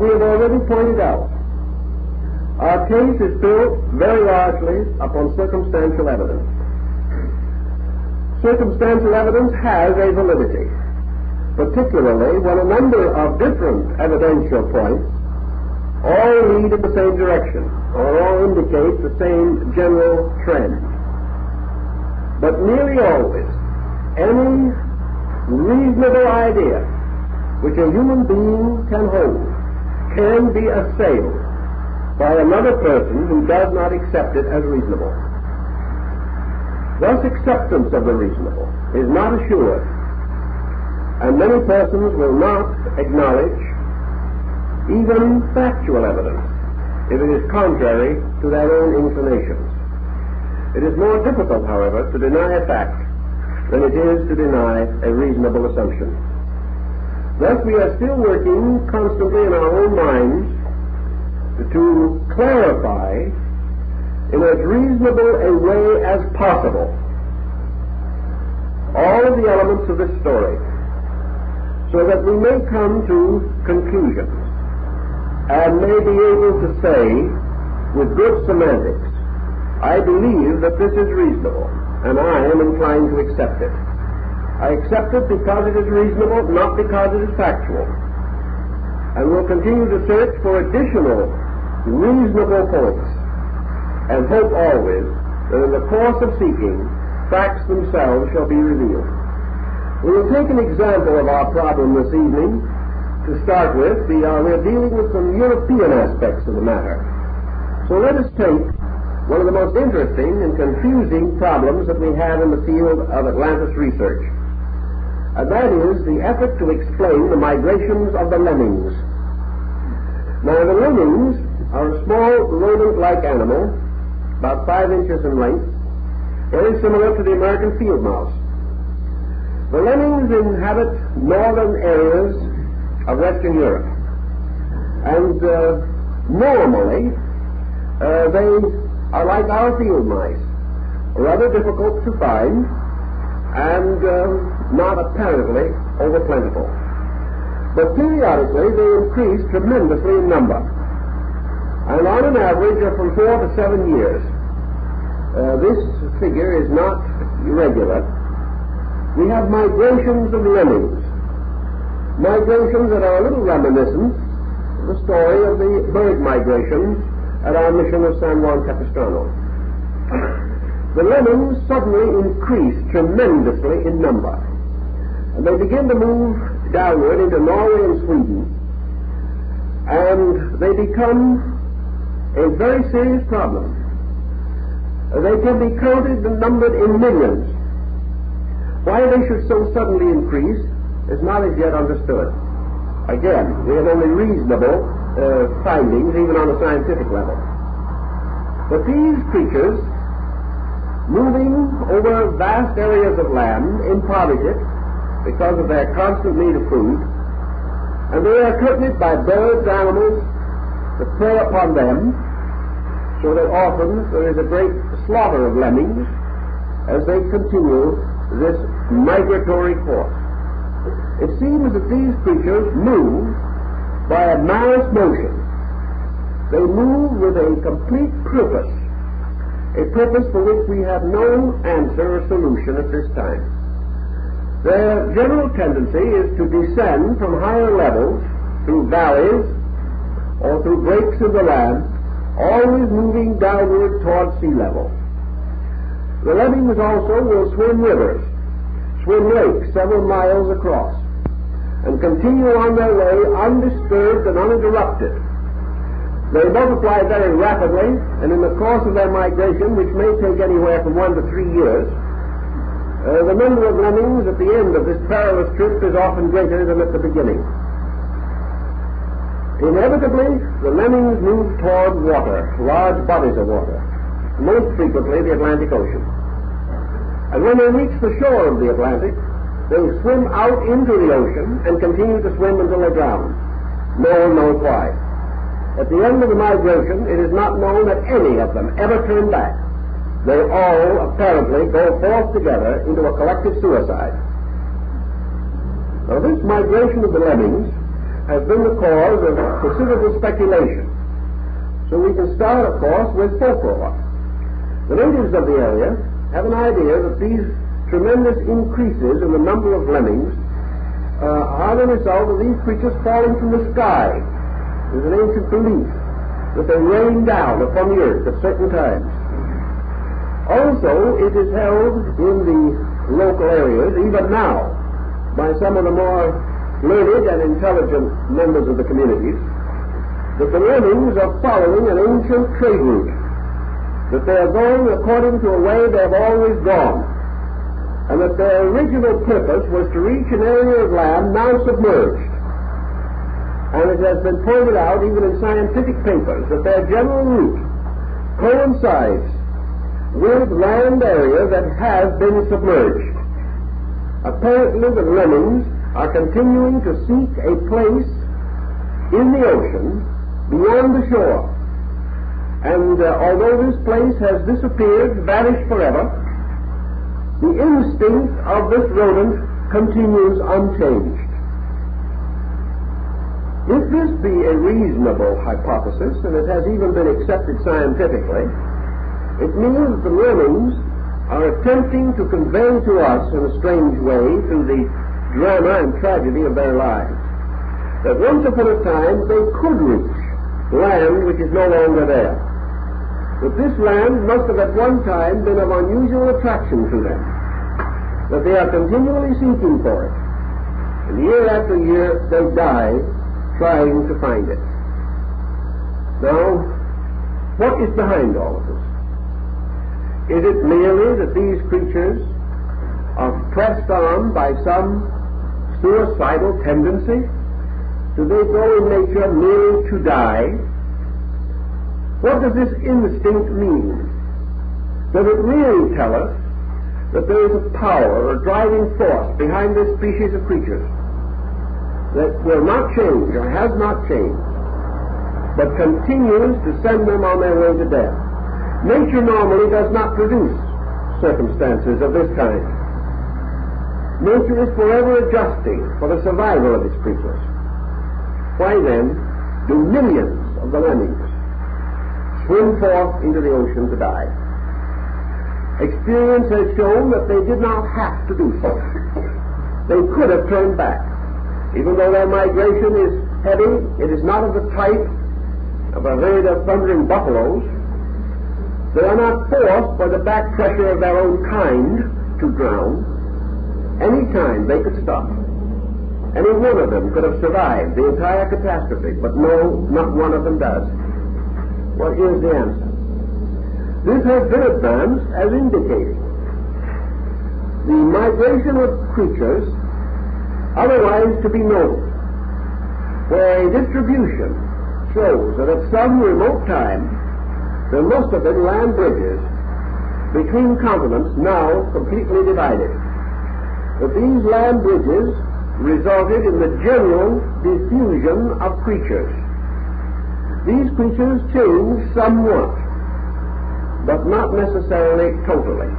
we have already pointed out, our case is built very largely upon circumstantial evidence. Circumstantial evidence has a validity, particularly when a number of different evidential points all lead in the same direction, or all indicate the same general trend. But nearly always, any reasonable idea which a human being can hold can be assailed by another person who does not accept it as reasonable. Thus, acceptance of the reasonable is not assured, and many persons will not acknowledge even factual evidence if it is contrary to their own inclinations. It is more difficult, however, to deny a fact than it is to deny a reasonable assumption. Thus, we are still working constantly in our own minds to clarify in as reasonable a way as possible all of the elements of this story, so that we may come to conclusions and may be able to say with good semantics, I believe that this is reasonable, and I am inclined to accept it. I accept it because it is reasonable, not because it is factual. And we'll continue to search for additional reasonable points, and hope always that in the course of seeking, facts themselves shall be revealed. We will take an example of our problem this evening. To start with, we are dealing with some European aspects of the matter. So let us take one of the most interesting and confusing problems that we have in the field of Atlantis research. And that is the effort to explain the migrations of the lemmings. Now, the lemmings are a small rodent-like animal, about 5 inches in length, very similar to the American field mouse. The lemmings inhabit northern areas of Western Europe, and normally they are like our field mice, rather difficult to find and not apparently over-plentiful. But periodically they increase tremendously in number, and on an average of from 4 to 7 years. This figure is not irregular. We have migrations of lemmings, migrations that are a little reminiscent of the story of the bird migrations at our mission of San Juan Capistrano. The lemmings suddenly increase tremendously in number, and they begin to move downward into Norway and Sweden, and they become a very serious problem. They can be counted and numbered in millions. Why they should so suddenly increase is not as yet understood. Again, we have only reasonable findings, even on a scientific level. But these creatures, moving over vast areas of land, impoverish it because of their constant need of food, and they are accompanied by birds, animals that prey upon them, so that often there is a great slaughter of lemmings as they continue this migratory course. It seems that these creatures move by a mass motion. They move with a complete purpose, a purpose for which we have no answer or solution at this time. Their general tendency is to descend from higher levels through valleys or through breaks in the land, always moving downward toward sea level. The lemmings also will swim rivers, swim lakes several miles across, and continue on their way undisturbed and uninterrupted. They multiply very rapidly, and in the course of their migration, which may take anywhere from 1 to 3 years, the number of lemmings at the end of this perilous trip is often greater than at the beginning. Inevitably, the lemmings move toward water, large bodies of water, most frequently the Atlantic Ocean. And when they reach the shore of the Atlantic, they swim out into the ocean and continue to swim until they drown. No one knows why. At the end of the migration, it is not known that any of them ever turn back. They all apparently go forth together into a collective suicide. Now, this migration of the lemmings has been the cause of considerable speculation. So we can start, of course, with folklore. The natives of the area have an idea that these tremendous increases in the number of lemmings are the result of these creatures falling from the sky. There's an ancient belief that they rain down upon the earth at certain times. Also, it is held in the local areas, even now, by some of the more learned and intelligent members of the communities, that the lemmings are following an ancient trade route, that they are going according to a way they have always gone, and that their original purpose was to reach an area of land now submerged. And it has been pointed out, even in scientific papers, that their general route coincides with land area that has been submerged. Apparently the lemmings are continuing to seek a place in the ocean beyond the shore. And although this place has disappeared, vanished forever, the instinct of this rodent continues unchanged. If this be a reasonable hypothesis, and it has even been accepted scientifically, it means that the lemmings are attempting to convey to us in a strange way, through the drama and tragedy of their lives, that once upon a time they could reach land which is no longer there. That this land must have at one time been of unusual attraction to them, that they are continually seeking for it, and year after year they die trying to find it. Now, what is behind all of this? Is it merely that these creatures are pressed on by some suicidal tendency? Do they go in nature merely to die? What does this instinct mean? Does it really tell us that there is a power or driving force behind this species of creatures that will not change or has not changed, but continues to send them on their way to death? Nature normally does not produce circumstances of this kind. Nature is forever adjusting for the survival of its creatures. Why then do millions of the lemmings swim forth into the ocean to die? Experience has shown that they did not have to do so. They could have turned back. Even though their migration is heavy, it is not of the type of a herd of thundering buffaloes. They are not forced by the back pressure of their own kind to drown. Any time they could stop. Any one of them could have survived the entire catastrophe, but no, not one of them does. What is the answer? This has been advanced as indicating the migration of creatures otherwise to be noted, where a distribution shows that at some remote time there must have been land bridges between continents now completely divided. That these land bridges resulted in the general diffusion of creatures. These creatures change somewhat, but not necessarily totally.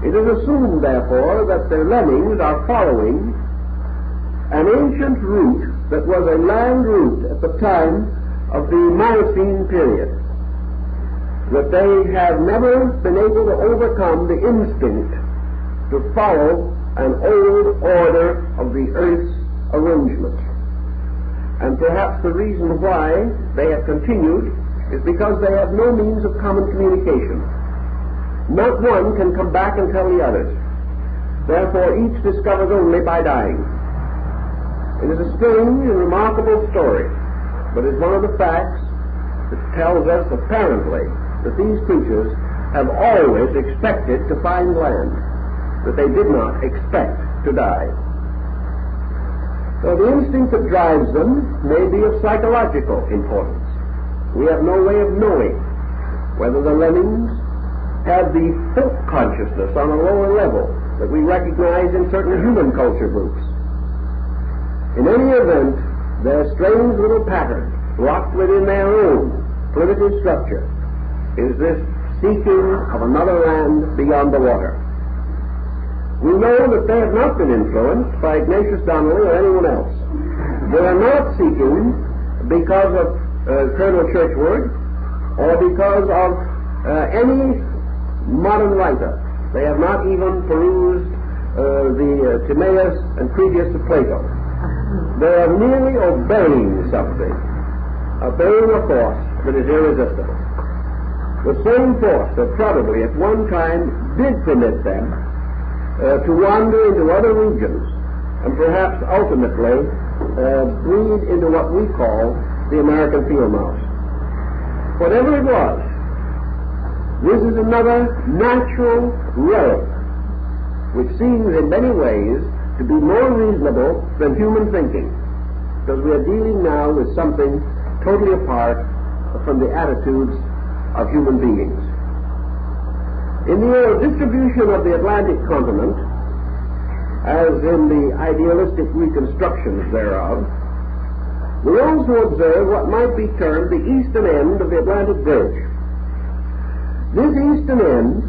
It is assumed, therefore, that the lemmings are following an ancient route that was a land route at the time of the Miocene period, that they have never been able to overcome the instinct to follow an old order of the earth's arrangement. And perhaps the reason why they have continued is because they have no means of common communication. Not one can come back and tell the others. Therefore, each discovers only by dying. It is a strange and remarkable story, but is one of the facts that tells us apparently that these creatures have always expected to find land, that they did not expect to die. So the instinct that drives them may be of psychological importance. We have no way of knowing whether the lemmings have the folk consciousness on a lower level that we recognize in certain human culture groups. In any event, their strange little pattern, locked within their own primitive structure, is this seeking of another land beyond the water. We know that they have not been influenced by Ignatius Donnelly or anyone else. They are not seeking because of Colonel Churchward or because of any modern writer. They have not even perused the Timaeus and Critias of Plato. They are merely obeying something, obeying a force that is irresistible. The same force that probably at one time did permit them to wander into other regions and perhaps ultimately breed into what we call the American field mouse. Whatever it was, this is another natural relic which seems in many ways to be more reasonable than human thinking, because we are dealing now with something totally apart from the attitudes of human beings. In the distribution of the Atlantic continent, as in the idealistic reconstructions thereof, we also observe what might be termed the eastern end of the Atlantic Bridge. This eastern end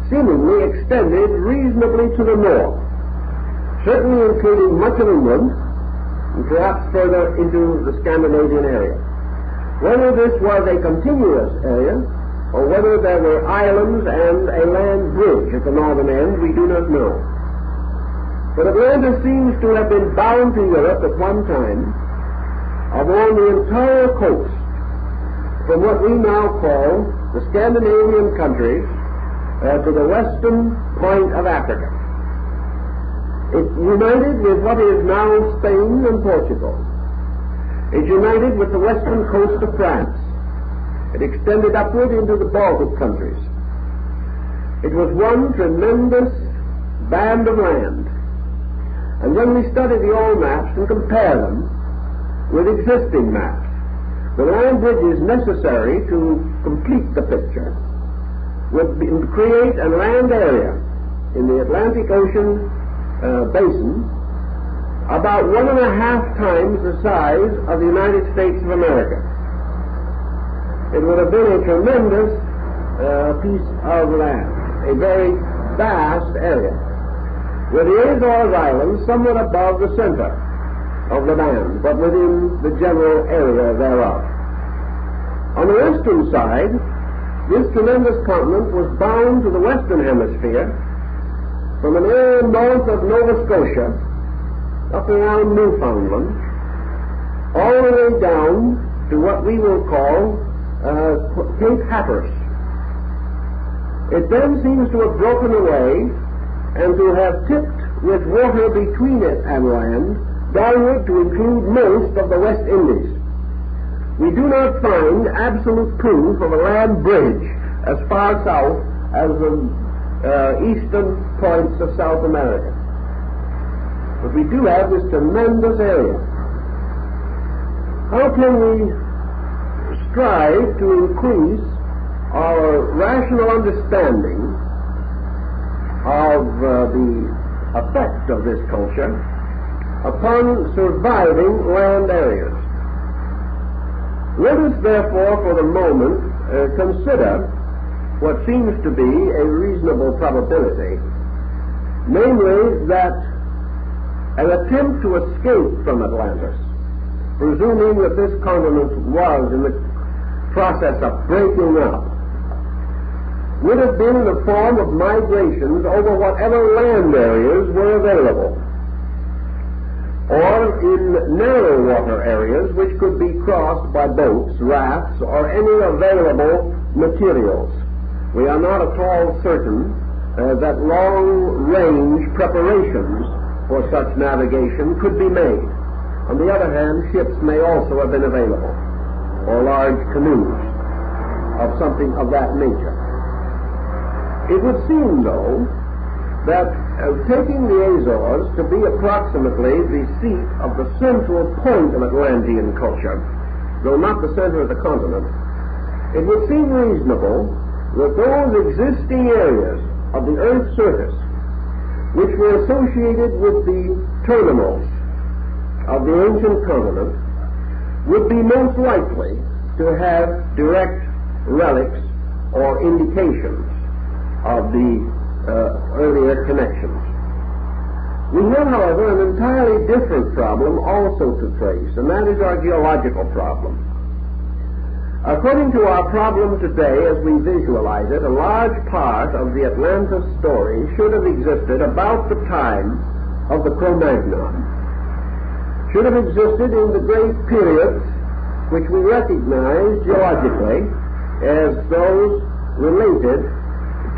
seemingly extended reasonably to the north, certainly including much of England, and perhaps further into the Scandinavian area. Whether this was a continuous area, or whether there were islands and a land bridge at the northern end, we do not know. But Atlantis seems to have been bound to Europe at one time along the entire coast, from what we now call the Scandinavian countries to the western point of Africa. It united with what is now Spain and Portugal. It united with the western coast of France. It extended upward into the Baltic countries. It was one tremendous band of land. And when we study the old maps and compare them with existing maps, the land bridges necessary to complete the picture would create a land area in the Atlantic Ocean basin about 1.5 times the size of the United States of America. It would have been a tremendous piece of land, a very vast area, with the Azores Islands somewhat above the center of the band, but within the general area thereof. On the western side, this tremendous continent was bound to the western hemisphere from an area north of Nova Scotia up around Newfoundland, all the way down to what we will call Cape Hatteras. It then seems to have broken away and to have tipped with water between it and land downward to include most of the West Indies. We do not find absolute proof of a land bridge as far south as the eastern points of South America. But we do have this tremendous area. How can we strive to increase our rational understanding of the effect of this culture upon surviving land areas? Let us therefore for the moment consider what seems to be a reasonable probability, namely that an attempt to escape from Atlantis, presuming that this continent was in the process of breaking up, would have been in the form of migrations over whatever land areas were available, or in narrow water areas which could be crossed by boats, rafts, or any available materials. We are not at all certain that long-range preparations for such navigation could be made. On the other hand, ships may also have been available, or large canoes of something of that nature. It would seem, though, that taking the Azores to be approximately the seat of the central point of Atlantean culture, though not the center of the continent, it would seem reasonable that those existing areas of the Earth's surface which were associated with the terminals of the ancient continent would be most likely to have direct relics or indications of the earlier connections. We have, however, an entirely different problem also to face, and that is our geological problem. According to our problem today, as we visualize it, a large part of the Atlantis story should have existed about the time of the Cro-Magnon. Should have existed in the great periods which we recognize geologically as those related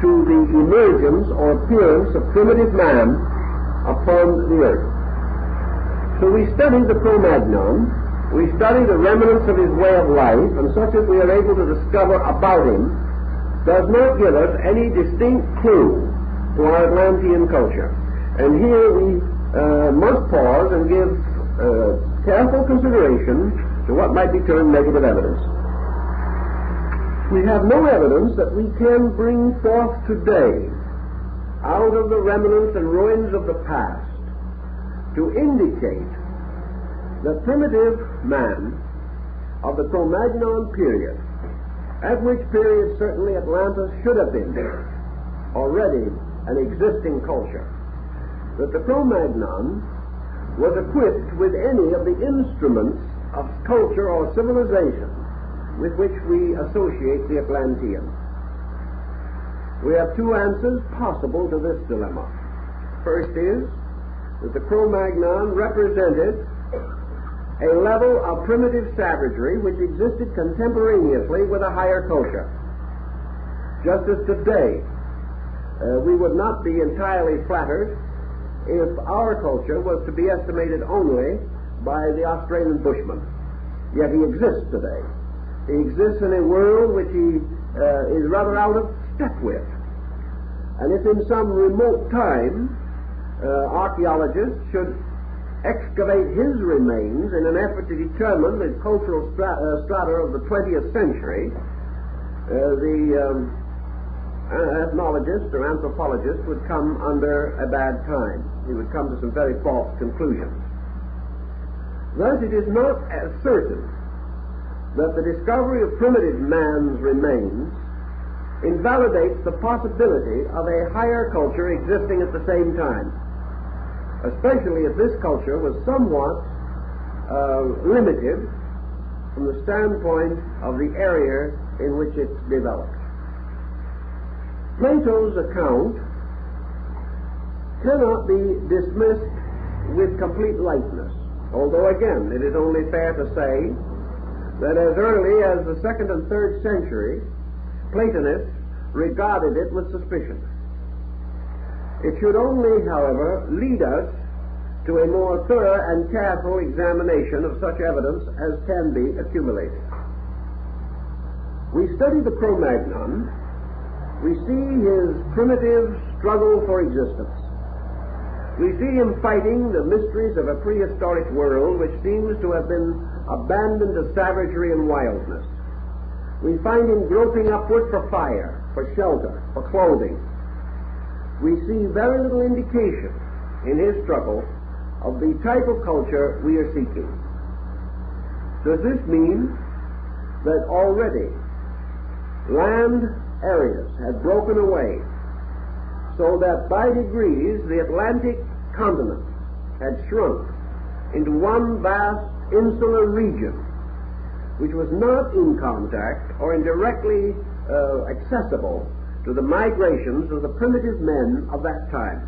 to the emergence or appearance of primitive man upon the earth. So we study the Cro-Magnon, we study the remnants of his way of life, and such as we are able to discover about him does not give us any distinct clue to our Atlantean culture. And here we must pause and give careful consideration to what might be termed negative evidence. We have no evidence that we can bring forth today out of the remnants and ruins of the past to indicate that primitive man of the Cro-Magnon period, at which period certainly Atlantis should have been already an existing culture, that the Cro-Magnon was equipped with any of the instruments of culture or civilization with which we associate the Atlantean. We have two answers possible to this dilemma. First is that the Cro-Magnon represented a level of primitive savagery which existed contemporaneously with a higher culture. Just as today, we would not be entirely flattered if our culture was to be estimated only by the Australian bushman. Yet he exists today. He exists in a world which he is rather out of step with. And if in some remote time archaeologists should excavate his remains in an effort to determine the cultural strata of the 20th century, the ethnologist or anthropologist would come under a bad time. He would come to some very false conclusions. Thus, it is not as certain that the discovery of primitive man's remains invalidates the possibility of a higher culture existing at the same time, especially if this culture was somewhat limited from the standpoint of the area in which it developed. Plato's account cannot be dismissed with complete lightness, although again it is only fair to say that as early as the 2nd and 3rd century, Platonists regarded it with suspicion. It should only, however, lead us to a more thorough and careful examination of such evidence as can be accumulated. We study the Cro-Magnon, we see his primitive struggle for existence. We see him fighting the mysteries of a prehistoric world which seems to have been abandoned to savagery and wildness. We find him groping upward for fire, for shelter, for clothing. We see very little indication in his struggle of the type of culture we are seeking. Does this mean that already land areas had broken away so that by degrees the Atlantic continent had shrunk into one vast insular region which was not in contact or indirectly accessible to the migrations of the primitive men of that time?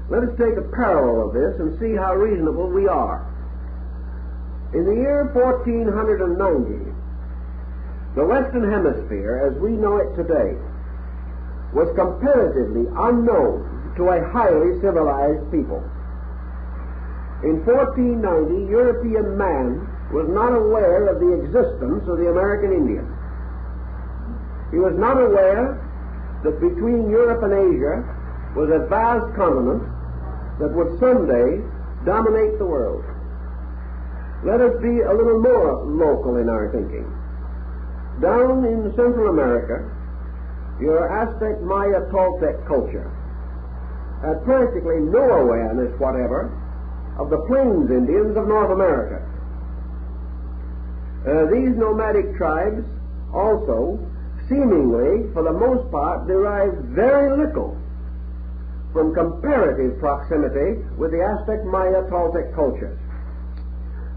Let us take a parallel of this and see how reasonable we are. In the year 1490, the Western Hemisphere, as we know it today, was comparatively unknown to a highly civilized people. In 1490, European man was not aware of the existence of the American Indian. He was not aware that between Europe and Asia was a vast continent that would someday dominate the world. Let us be a little more local in our thinking. Down in Central America, your Aztec, Maya, Toltec culture had practically no awareness whatever of the Plains Indians of North America. These nomadic tribes also, seemingly, for the most part, derived very little from comparative proximity with the Aztec, Maya, Toltec cultures.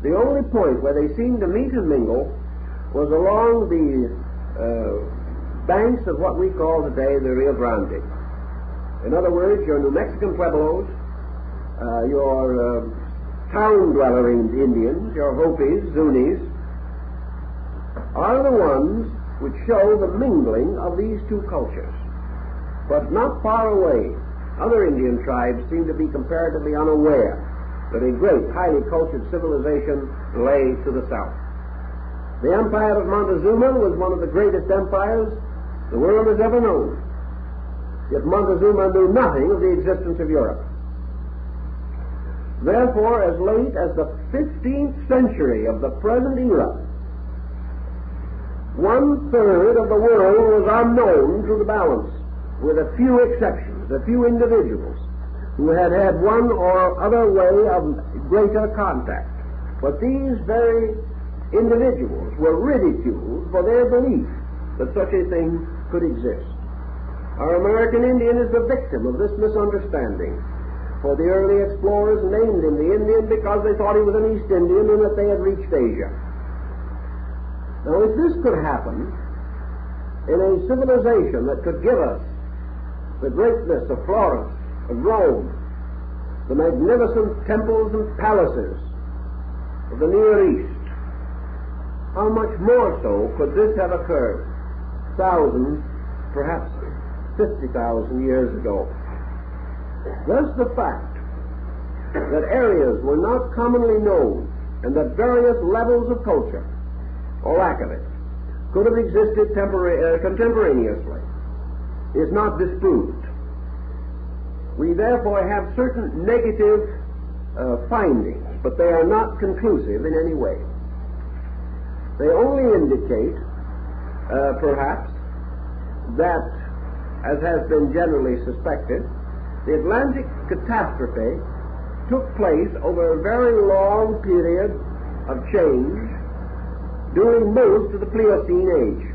The only point where they seemed to meet and mingle was along the banks of what we call today the Rio Grande. In other words, your New Mexican Pueblos, your town-dweller Indians, your Hopis, Zunis, are the ones which show the mingling of these two cultures. But not far away, other Indian tribes seem to be comparatively unaware that a great, highly cultured civilization lay to the south. The empire of Montezuma was one of the greatest empires the world has ever known. Yet Montezuma knew nothing of the existence of Europe. Therefore, as late as the 15th century of the present era, 1/3 of the world was unknown to the balance, with a few exceptions, a few individuals who had had one or other way of greater contact. But these very individuals were ridiculed for their belief that such a thing could exist. Our American Indian is the victim of this misunderstanding, for the early explorers named him the Indian because they thought he was an East Indian and that they had reached Asia. Now, if this could happen in a civilization that could give us the greatness of Florence, of Rome, the magnificent temples and palaces of the Near East, how much more so could this have occurred thousands, perhaps 50,000 years ago? Thus the fact that areas were not commonly known and that various levels of culture, or lack of it, could have existed contemporaneously is not disproved. We therefore have certain negative findings, but they are not conclusive in any way. They only indicate, perhaps, that, as has been generally suspected, the Atlantic catastrophe took place over a very long period of change during most of the Pliocene age.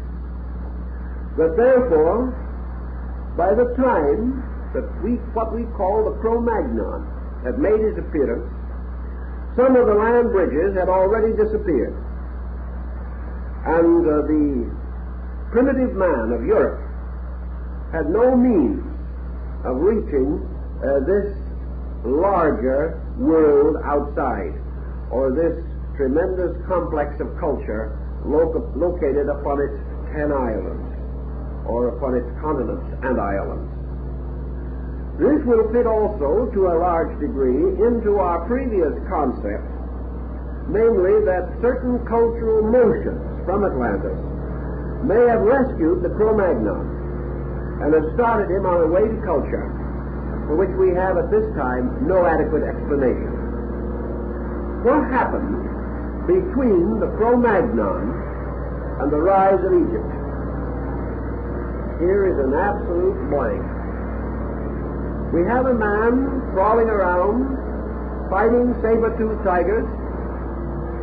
That therefore, by the time that what we call the Cro-Magnon had made his appearance, some of the land bridges had already disappeared. And the primitive man of Europe had no means of reaching this larger world outside, or this tremendous complex of culture located upon its 10 islands, or upon its continents and islands. This will fit also, to a large degree, into our previous concept, namely that certain cultural motions from Atlantis may have rescued the Cro-Magnon and have started him on a way to culture for which we have at this time no adequate explanation. What happened between the Cro-Magnon and the rise of Egypt? Here is an absolute blank. We have a man crawling around, fighting saber-toothed tigers.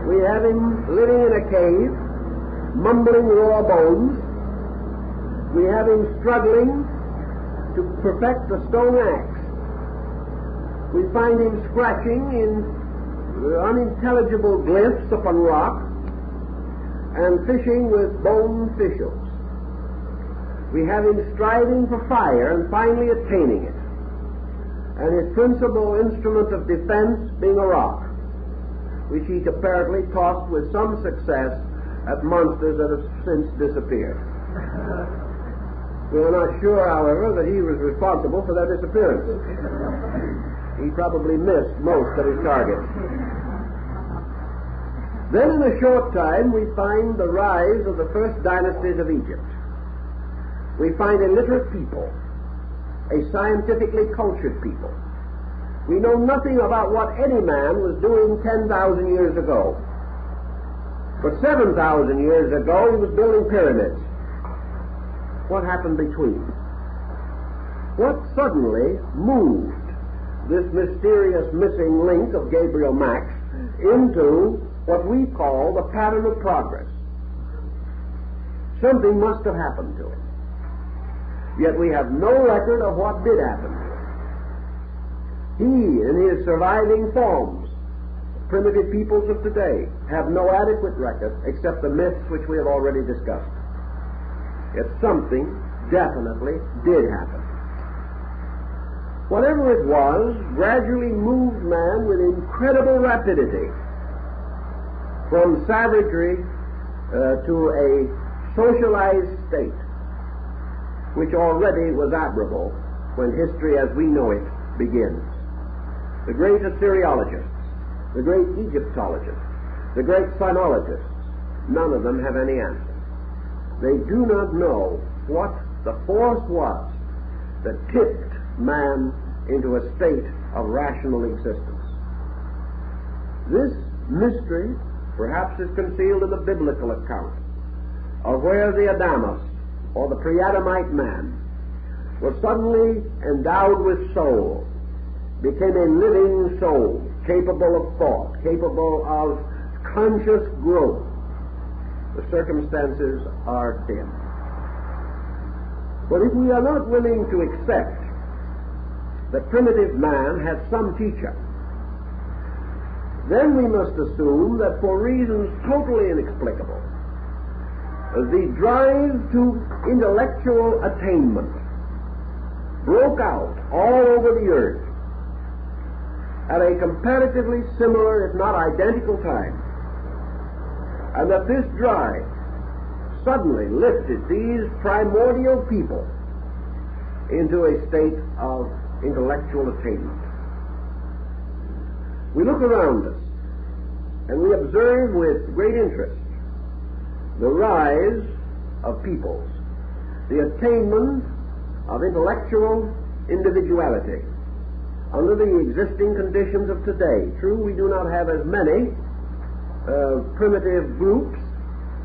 We have him living in a cave, mumbling raw bones. We have him struggling to perfect the stone axe. We find him scratching in unintelligible glyphs upon rock and fishing with bone fishhooks. We have him striving for fire and finally attaining it, and his principal instrument of defense being a rock, which he apparently tossed with some success at monsters that have since disappeared. We are not sure, however, that he was responsible for their disappearance. He probably missed most of his targets. Then in a short time we find the rise of the first dynasties of Egypt. We find a literate people, a scientifically cultured people. We know nothing about what any man was doing 10,000 years ago. But 7,000 years ago he was building pyramids. What happened between? What suddenly moved this mysterious missing link of Gabriel Max into what we call the pattern of progress? Something must have happened to it. Yet we have no record of what did happen to it. He and his surviving forms, primitive peoples of today, have no adequate record except the myths which we have already discussed. Yet something definitely did happen. Whatever it was gradually moved man with incredible rapidity from savagery to a socialized state, which already was admirable when history as we know it begins. The great Assyriologists, the great Egyptologists, the great sinologists, none of them have any answer. They do not know what the force was that tipped man into a state of rational existence. This mystery perhaps is concealed in the biblical account of where the Adamus, or the pre-Adamite man, was suddenly endowed with soul, became a living soul, capable of thought, capable of conscious growth. The circumstances are dim. But if we are not willing to accept that primitive man had some teacher, then we must assume that for reasons totally inexplicable, the drive to intellectual attainment broke out all over the earth at a comparatively similar, if not identical time, and that this drive suddenly lifted these primordial people into a state of intellectual attainment. We look around us and we observe with great interest the rise of peoples, the attainment of intellectual individuality under the existing conditions of today. True, we do not have as many primitive groups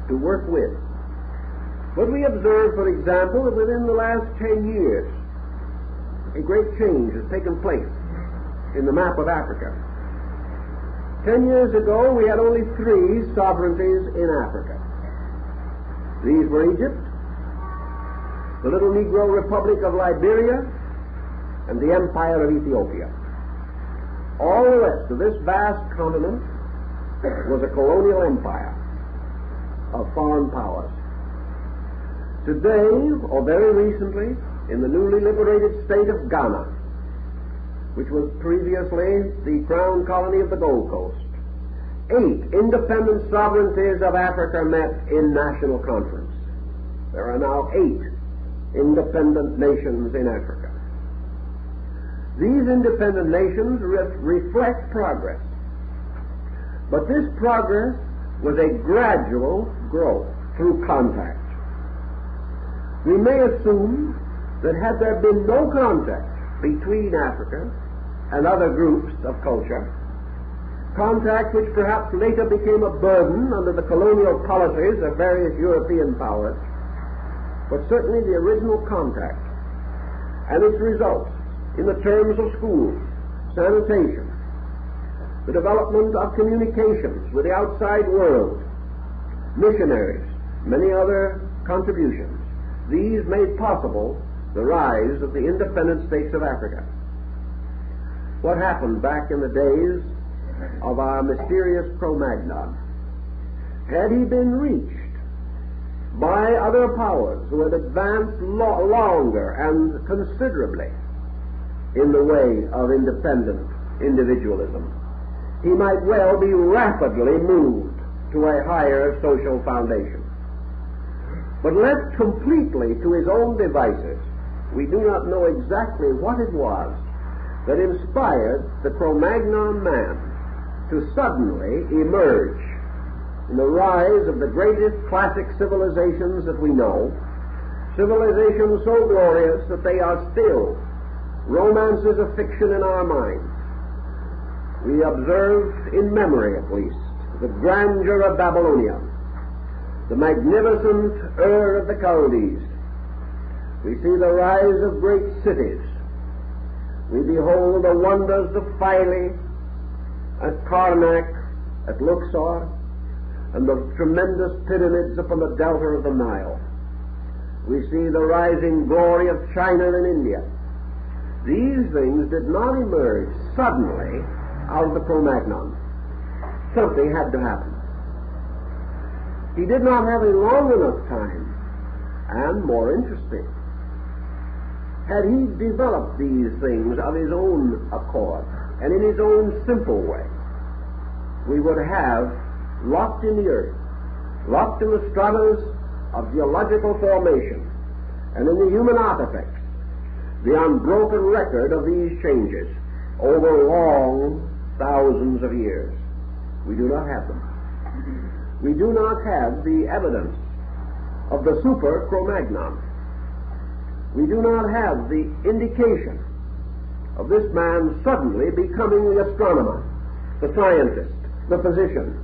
to work with. But we observe, for example, that within the last 10 years, a great change has taken place in the map of Africa. 10 years ago, we had only 3 sovereignties in Africa. These were Egypt, the little Negro Republic of Liberia, and the Empire of Ethiopia. All the rest of this vast continent was a colonial empire of foreign powers. Today, or very recently, in the newly liberated state of Ghana, which was previously the crown colony of the Gold Coast, 8 independent sovereignties of Africa met in national conference. There are now 8 independent nations in Africa. These independent nations reflect progress. But this progress was a gradual growth through contact. We may assume that had there been no contact between Africa and other groups of culture, contact which perhaps later became a burden under the colonial policies of various European powers, but certainly the original contact and its results in the terms of schools, sanitation, the development of communications with the outside world, missionaries, many other contributions. These made possible the rise of the independent states of Africa. What happened back in the days of our mysterious Cro-Magnon? Had he been reached by other powers who had advanced longer and considerably in the way of independent individualism, he might well be rapidly moved to a higher social foundation. But left completely to his own devices, we do not know exactly what it was that inspired the Cro-Magnon man to suddenly emerge in the rise of the greatest classic civilizations that we know, civilizations so glorious that they are still romances of fiction in our minds. We observe, in memory at least, the grandeur of Babylonia, the magnificent Ur of the Chaldees. We see the rise of great cities. We behold the wonders of Philae, at Karnak, at Luxor, and the tremendous pyramids upon the delta of the Nile. We see the rising glory of China and India, These things did not emerge suddenly out of the Cro-Magnon. Something had to happen. He did not have a long enough time, and more interesting, had he developed these things of his own accord and in his own simple way, we would have locked in the earth, locked in the stratas of geological formation, and in the human artifacts, the unbroken record of these changes over long thousands of years. We do not have them. We do not have the evidence of the super Cro-Magnon. We do not have the indication of this man suddenly becoming the astronomer, the scientist, the physician.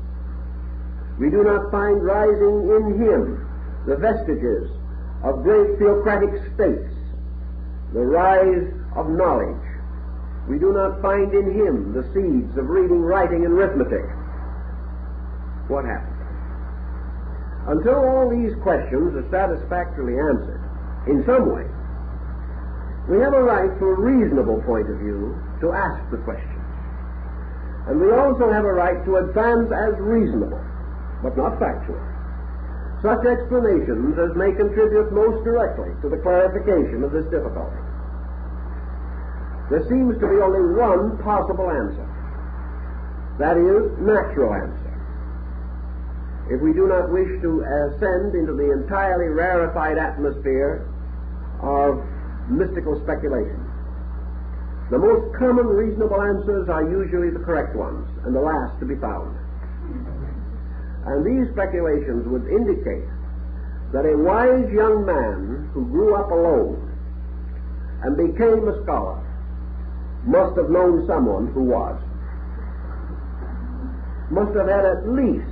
We do not find rising in him the vestiges of great theocratic states, the rise of knowledge. We do not find in him the seeds of reading, writing, and arithmetic. What happened? Until all these questions are satisfactorily answered, in some way, we have a right to a reasonable point of view to ask the questions. And we also have a right to advance as reasonable, but not factual, such explanations as may contribute most directly to the clarification of this difficulty. There seems to be only one possible answer. That is, natural answer. If we do not wish to ascend into the entirely rarefied atmosphere of mystical speculation. The most common reasonable answers are usually the correct ones, and the last to be found. And these speculations would indicate that a wise young man who grew up alone and became a scholar must have known someone who was. Must have had at least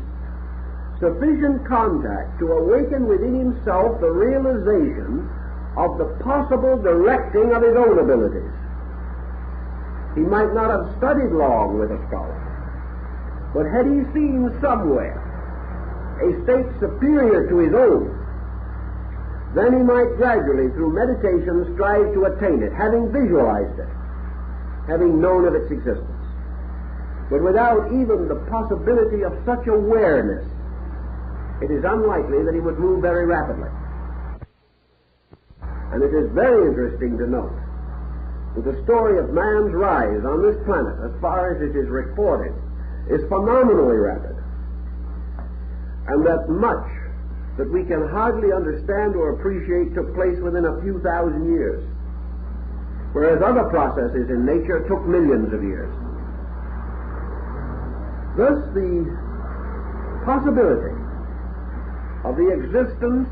sufficient contact to awaken within himself the realization of the possible directing of his own abilities. He might not have studied long with a scholar, but had he seen somewhere a state superior to his own, then he might gradually, through meditation, strive to attain it, having visualized it, having known of its existence. But without even the possibility of such awareness, it is unlikely that he would move very rapidly. And it is very interesting to note that the story of man's rise on this planet, as far as it is recorded, is phenomenally rapid. And that much that we can hardly understand or appreciate took place within a few thousand years, whereas other processes in nature took millions of years. Thus, the possibility of the existence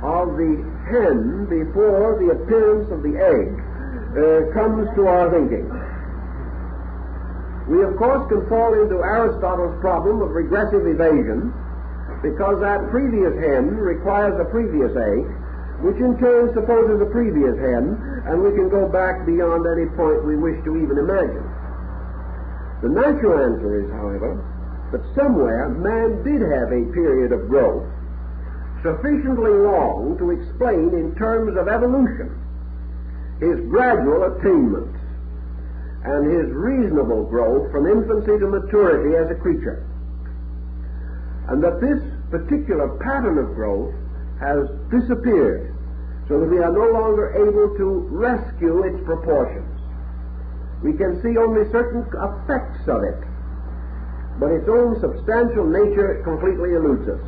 of the hen before the appearance of the egg comes to our thinking. We, of course, can fall into Aristotle's problem of regressive evasion, because that previous hen requires a previous egg, which in turn supposes a previous hen, and we can go back beyond any point we wish to even imagine. The natural answer is, however, that somewhere man did have a period of growth sufficiently long to explain in terms of evolution his gradual attainments and his reasonable growth from infancy to maturity as a creature. And that this particular pattern of growth has disappeared, so that we are no longer able to rescue its proportions. We can see only certain effects of it, but its own substantial nature completely eludes us.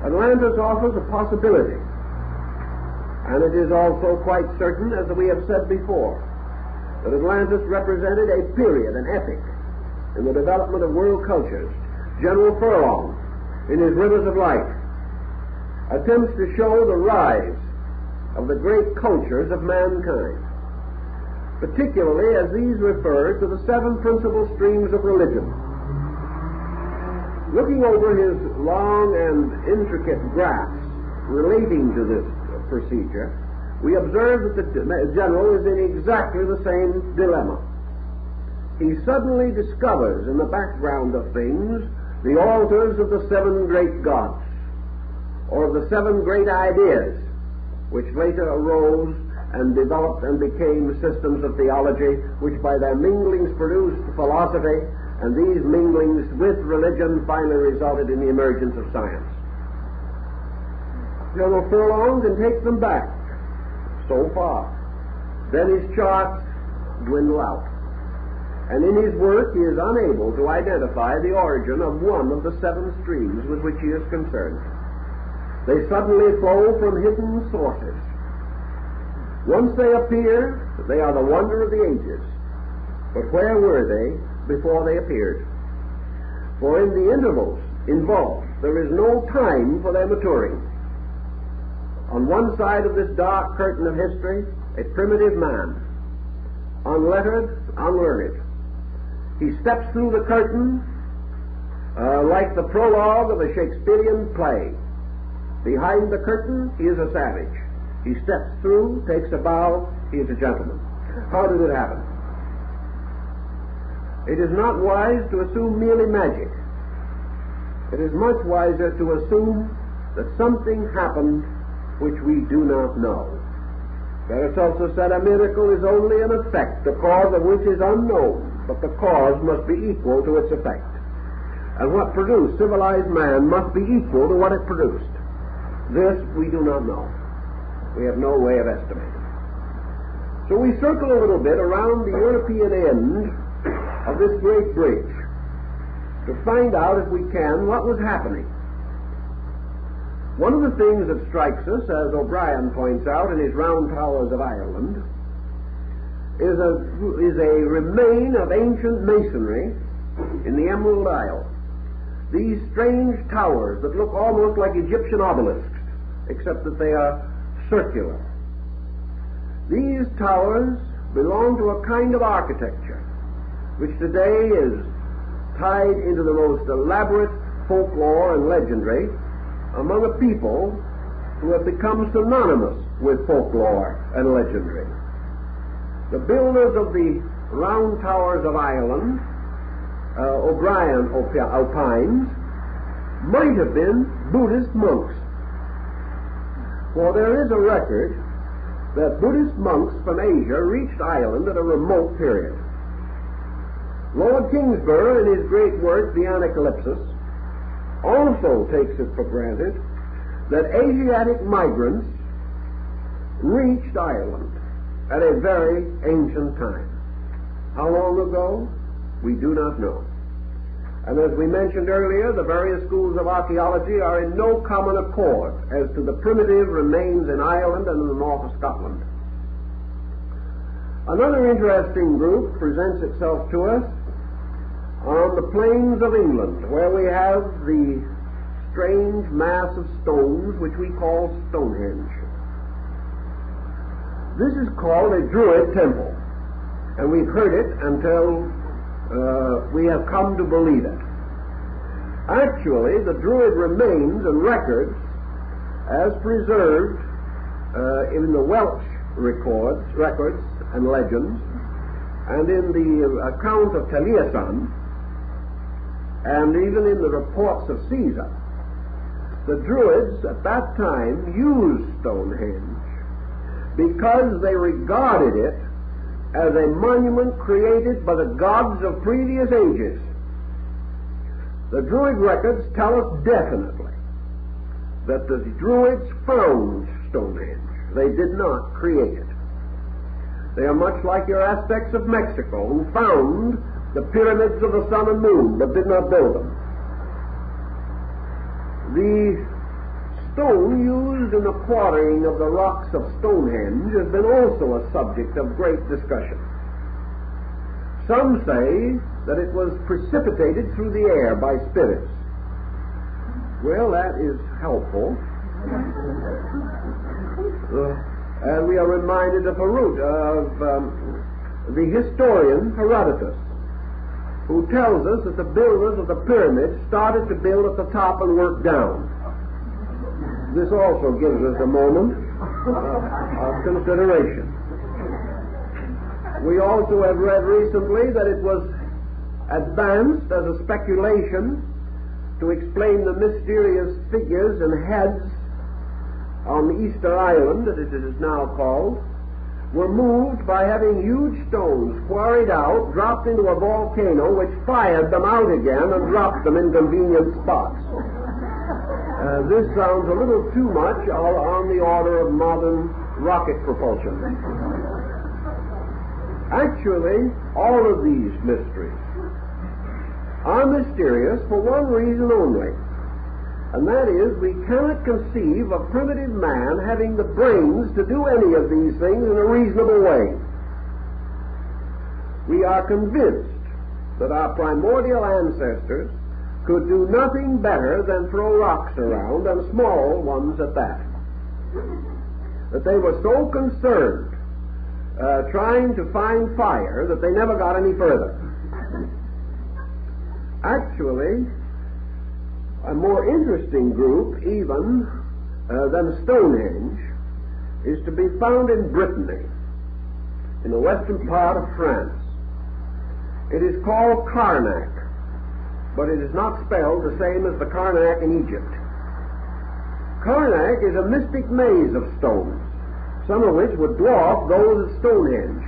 Atlantis offers a possibility, and it is also quite certain, as we have said before, that Atlantis represented a period, an epoch, in the development of world cultures. General Furlong, in his Rivers of Life, attempts to show the rise of the great cultures of mankind, particularly as these refer to the seven principal streams of religion. Looking over his long and intricate graphs relating to this procedure, we observe that the general is in exactly the same dilemma. He suddenly discovers in the background of things the altars of the seven great gods, or of the seven great ideas, which later arose and developed and became systems of theology, which by their minglings produced philosophy, and these minglings with religion finally resulted in the emergence of science. General Furlong can take them back so far. Then his charts dwindle out. And in his work he is unable to identify the origin of one of the 7 streams with which he is concerned. They suddenly flow from hidden sources. Once they appear, they are the wonder of the ages. But where were they before they appeared? For in the intervals involved, there is no time for their maturing. On one side of this dark curtain of history, a primitive man, unlettered, unlearned. He steps through the curtain like the prologue of a Shakespearean play. Behind the curtain, he is a savage. He steps through, takes a bow, he is a gentleman. How did it happen? It is not wise to assume merely magic. It is much wiser to assume that something happened which we do not know. Paracelsus said a miracle is only an effect, the cause of which is unknown, but the cause must be equal to its effect. And what produced civilized man must be equal to what it produced. This we do not know. We have no way of estimating. So we circle a little bit around the European end of this great bridge to find out, if we can, what was happening. One of the things that strikes us, as O'Brien points out in his Round Towers of Ireland, is a remain of ancient masonry in the Emerald Isle. These strange towers that look almost like Egyptian obelisks, except that they are circular. These towers belong to a kind of architecture which today is tied into the most elaborate folklore and legendary among a people who have become synonymous with folklore and legendary. The builders of the Round Towers of Ireland, O'Brien opines, might have been Buddhist monks. For there is a record that Buddhist monks from Asia reached Ireland at a remote period. Lord Kingsborough, in his great work, The Anacalypsis, also takes it for granted that Asiatic migrants reached Ireland at a very ancient time. How long ago? We do not know. And as we mentioned earlier, the various schools of archaeology are in no common accord as to the primitive remains in Ireland and in the north of Scotland. Another interesting group presents itself to us on the plains of England, where we have the strange mass of stones which we call Stonehenge. This is called a Druid temple, and we've heard it until we have come to believe it. Actually, the Druid remains and records, as preserved in the Welsh records and legends, and in the account of Taliesin, and even in the reports of Caesar, the Druids at that time used Stonehenge because they regarded it as a monument created by the gods of previous ages. The Druid records tell us definitely that the Druids found Stonehenge. They did not create it. They are much like your Aztecs of Mexico, who found the pyramids of the sun and moon, but did not build them. The stone used in the quarrying of the rocks of Stonehenge has been also a subject of great discussion. Some say that it was precipitated through the air by spirits. Well, that is helpful. And we are reminded of the historian Herodotus, who tells us that the builders of the pyramids started to build at the top and work down. This also gives us a moment of consideration. We also have read recently that it was advanced as a speculation to explain the mysterious figures and heads on Easter Island, as it is now called, were moved by having huge stones quarried out, dropped into a volcano, which fired them out again and dropped them in convenient spots. This sounds a little too much on the order of modern rocket propulsion. Actually, all of these mysteries are mysterious for one reason only, and that is we cannot conceive of primitive man having the brains to do any of these things in a reasonable way. We are convinced that our primordial ancestors could do nothing better than throw rocks around, and small ones at that. That they were so concerned trying to find fire that they never got any further. Actually, a more interesting group even than Stonehenge is to be found in Brittany, in the western part of France. It is called Karnak, but it is not spelled the same as the Karnak in Egypt. Karnak is a mystic maze of stones, some of which would dwarf those at Stonehenge.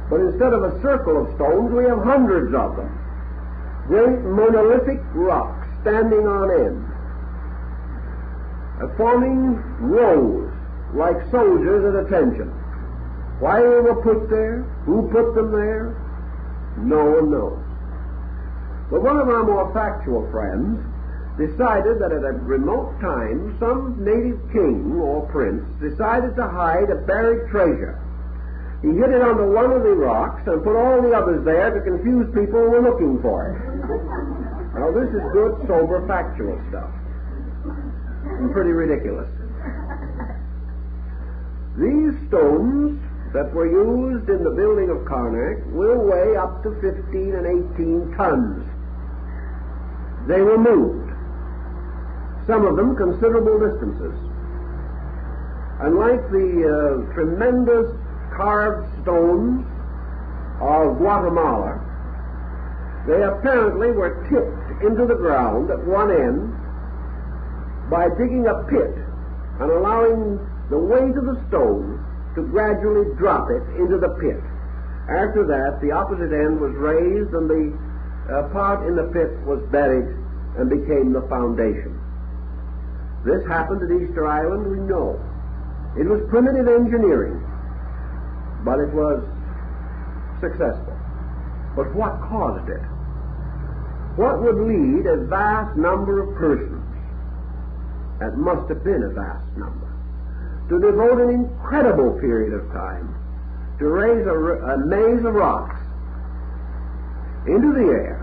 But instead of a circle of stones, we have hundreds of them. Great monolithic rocks standing on end, forming rows like soldiers at attention. Why they were put there, who put them there, no one knows. But one of our more factual friends decided that at a remote time some native king or prince decided to hide a buried treasure. He hid it under one of the rocks and put all the others there to confuse people who were looking for it. Now this is good, sober, factual stuff. And pretty ridiculous. These stones that were used in the building of Karnak will weigh up to 15 and 18 tons. They were moved, some of them considerable distances. And like the tremendous carved stones of Guatemala, they apparently were tipped into the ground at one end by digging a pit and allowing the weight of the stone to gradually drop it into the pit. After that, the opposite end was raised and the part in the pit was buried and became the foundation. This happened at Easter Island, we know. It was primitive engineering, but it was successful. But what caused it? What would lead a vast number of persons, that must have been a vast number, to devote an incredible period of time to raise a maze of rocks into the air,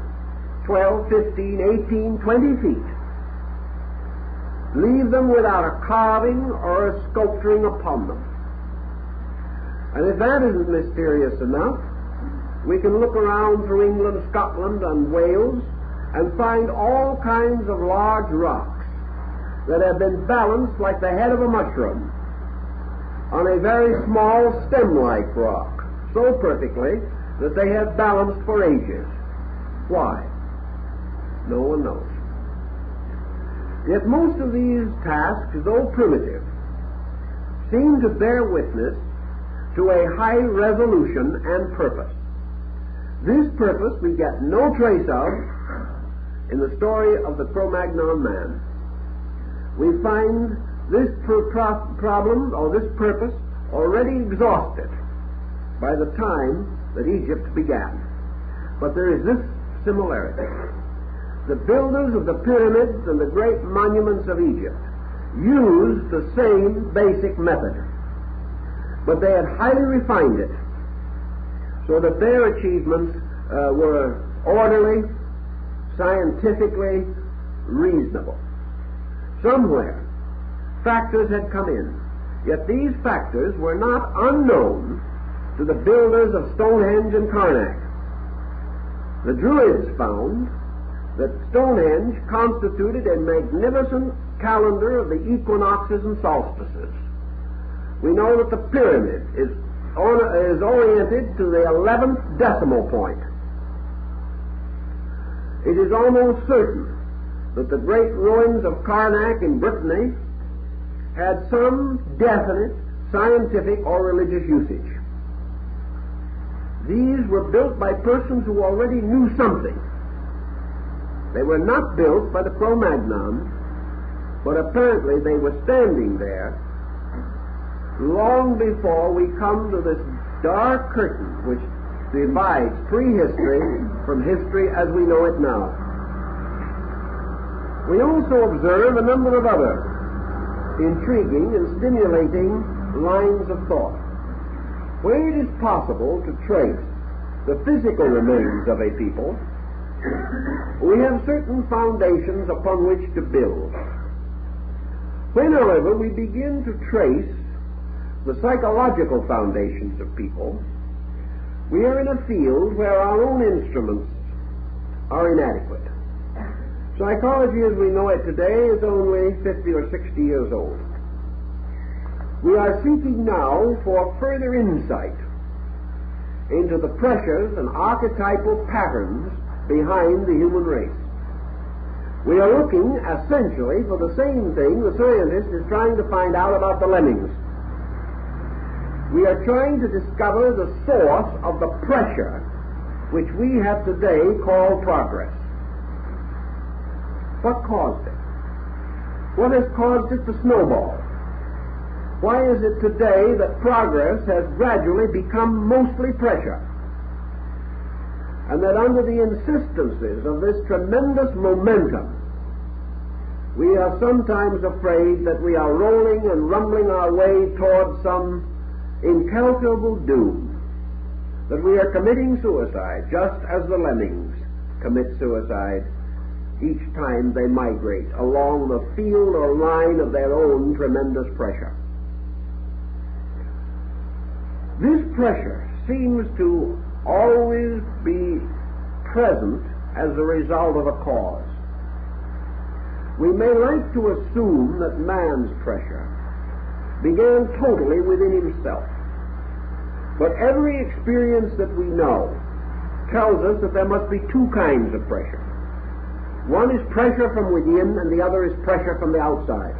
12, 15, 18, 20 feet, leave them without a carving or a sculpturing upon them? And if that isn't mysterious enough, we can look around through England, Scotland, and Wales and find all kinds of large rocks that have been balanced like the head of a mushroom on a very small stem-like rock, so perfectly that they have balanced for ages. Why? No one knows. Yet most of these tasks, though primitive, seem to bear witness to a high resolution and purpose. This purpose we get no trace of in the story of the Cro-Magnon man. We find this problem, or this purpose, already exhausted by the time that Egypt began. But there is this similarity. The builders of the pyramids and the great monuments of Egypt used the same basic method, but they had highly refined it so that their achievements were orderly, scientifically reasonable. Somewhere, factors had come in, yet these factors were not unknown to the builders of Stonehenge and Karnak. The Druids found that Stonehenge constituted a magnificent calendar of the equinoxes and solstices. We know that the pyramid is oriented to the 11th decimal point. It is almost certain that the great ruins of Karnak in Brittany had some definite scientific or religious usage. These were built by persons who already knew something. They were not built by the Cro-Magnon, but apparently they were standing there long before we come to this dark curtain which divides prehistory from history as we know it now. We also observe a number of other intriguing and stimulating lines of thought. Where it is possible to trace the physical remains of a people, we have certain foundations upon which to build. When, however, we begin to trace the psychological foundations of people, we are in a field where our own instruments are inadequate. Psychology as we know it today is only 50 or 60 years old. We are seeking now for further insight into the pressures and archetypal patterns behind the human race. We are looking essentially for the same thing the scientist is trying to find out about the lemmings. We are trying to discover the source of the pressure which we have today called progress. What caused it? What has caused it to snowball? Why is it today that progress has gradually become mostly pressure? And that under the insistences of this tremendous momentum, we are sometimes afraid that we are rolling and rumbling our way towards some incalculable doom, that we are committing suicide just as the lemmings commit suicide each time they migrate along the field or line of their own tremendous pressure. This pressure seems to always be present as a result of a cause. We may like to assume that man's pressure began totally within himself. But every experience that we know tells us that there must be two kinds of pressure. One is pressure from within, and the other is pressure from the outside.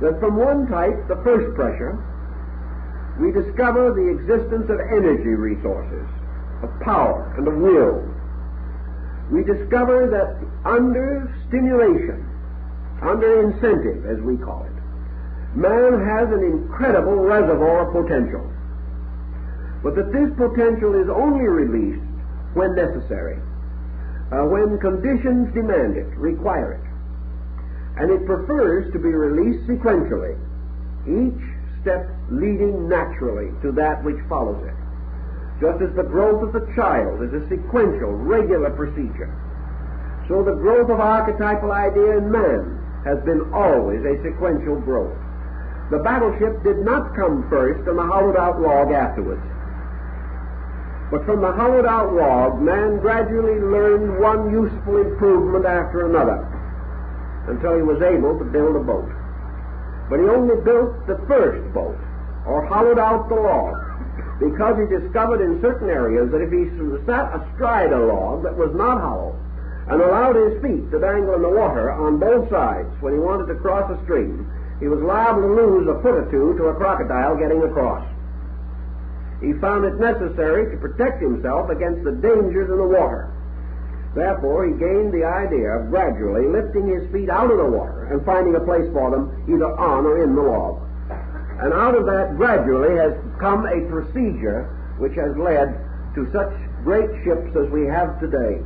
That from one type, the first pressure, we discover the existence of energy resources, of power and of will. We discover that under stimulation, under incentive, as we call it, man has an incredible reservoir of potential. But that this potential is only released when necessary, when conditions demand it, require it. And it prefers to be released sequentially, each step leading naturally to that which follows it. Just as the growth of the child is a sequential, regular procedure, so the growth of archetypal idea in man has been always a sequential growth. The battleship did not come first and the hollowed-out log afterwards. But from the hollowed-out log, man gradually learned one useful improvement after another until he was able to build a boat. But he only built the first boat, or hollowed out the log, because he discovered in certain areas that if he sat astride a log that was not hollow and allowed his feet to dangle in the water on both sides when he wanted to cross a stream, he was liable to lose a foot or two to a crocodile getting across. He found it necessary to protect himself against the dangers in the water. Therefore, he gained the idea of gradually lifting his feet out of the water and finding a place for them either on or in the log. And out of that gradually has come a procedure which has led to such great ships as we have today.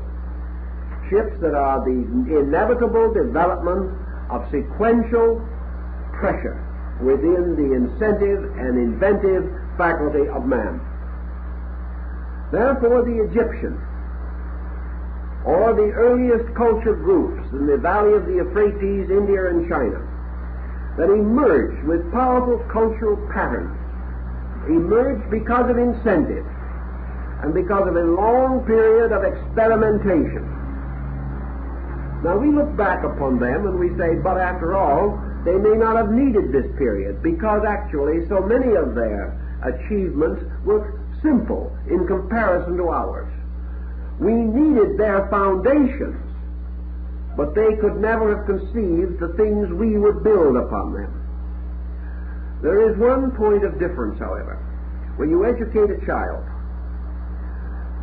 Ships that are the inevitable development of sequential pressure within the incentive and inventive faculty of man. Therefore, the Egyptian, or the earliest culture groups in the valley of the Euphrates, India and China, that emerged with powerful cultural patterns, emerged because of incentive and because of a long period of experimentation. Now we look back upon them and we say, but after all, they may not have needed this period, because actually so many of their achievements were simple in comparison to ours. We needed their foundations, but they could never have conceived the things we would build upon them. There is one point of difference, however. When you educate a child,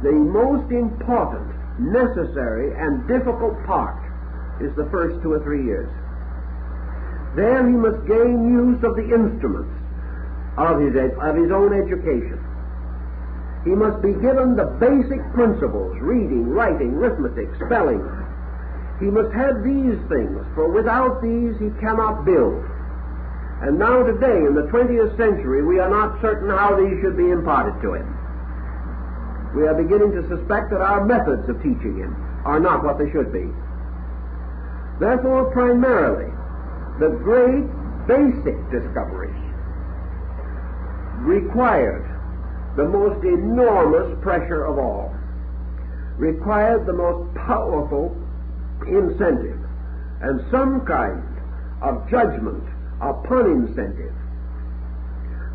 the most important, necessary, and difficult part is the first 2 or 3 years. There he must gain use of the instruments of his own education. He must be given the basic principles, reading, writing, arithmetic, spelling. He must have these things, for without these he cannot build. And now today, in the 20th century, we are not certain how these should be imparted to him. We are beginning to suspect that our methods of teaching him are not what they should be. Therefore, primarily, the great basic discoveries required the most enormous pressure of all, required the most powerful incentive, and some kind of judgment upon incentive,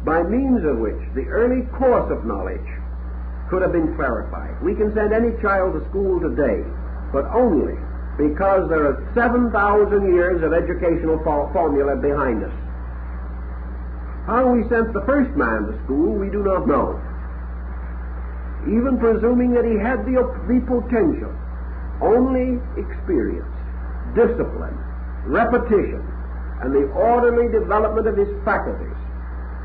by means of which the early course of knowledge could have been clarified. We can send any child to school today, but only because there are 7,000 years of educational formula behind us. How we sent the first man to school, we do not know. Even presuming that he had the potential, only experience, discipline, repetition, and the orderly development of his faculties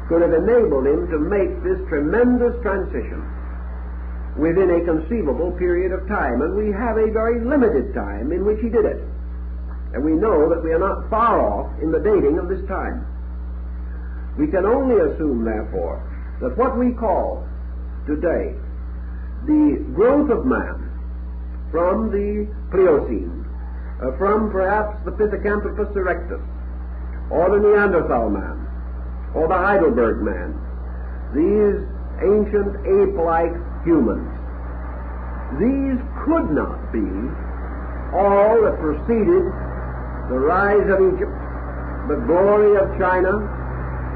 could have enabled him to make this tremendous transition within a conceivable period of time. And we have a very limited time in which he did it. And we know that we are not far off in the dating of this time. We can only assume, therefore, that what we call today the growth of man from the Pliocene, from perhaps the Pithecanthropus erectus, or the Neanderthal man, or the Heidelberg man, these ancient ape-like humans, these could not be all that preceded the rise of Egypt, the glory of China,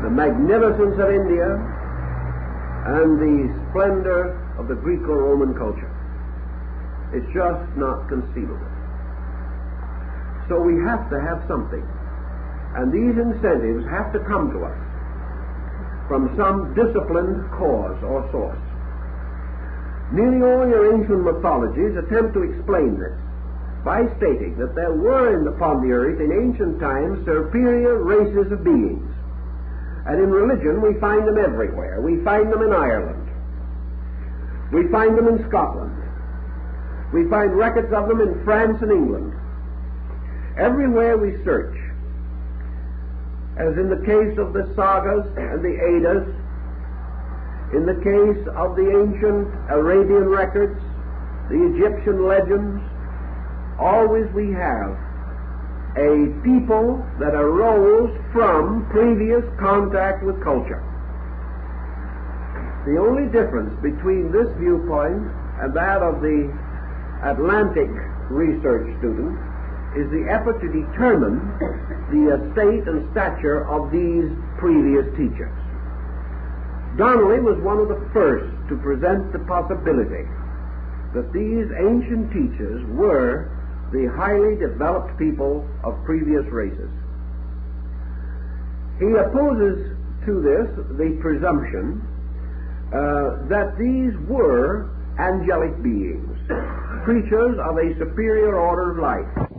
the magnificence of India, and the splendor of the Greco-Roman culture. It's just not conceivable. So we have to have something. And these incentives have to come to us from some disciplined cause or source. Nearly all your ancient mythologies attempt to explain this by stating that there were upon the earth in ancient times superior races of beings. And in religion we find them everywhere. We find them in Ireland. We find them in Scotland. We find records of them in France and England. Everywhere we search, as in the case of the sagas and the Eddas, in the case of the ancient Arabian records, the Egyptian legends, always we have a people that arose from previous contact with culture. The only difference between this viewpoint and that of the Atlantic research student is the effort to determine the estate and stature of these previous teachers. Donnelly was one of the first to present the possibility that these ancient teachers were the highly developed people of previous races. He opposes to this the presumption that these were angelic beings, creatures of a superior order of life.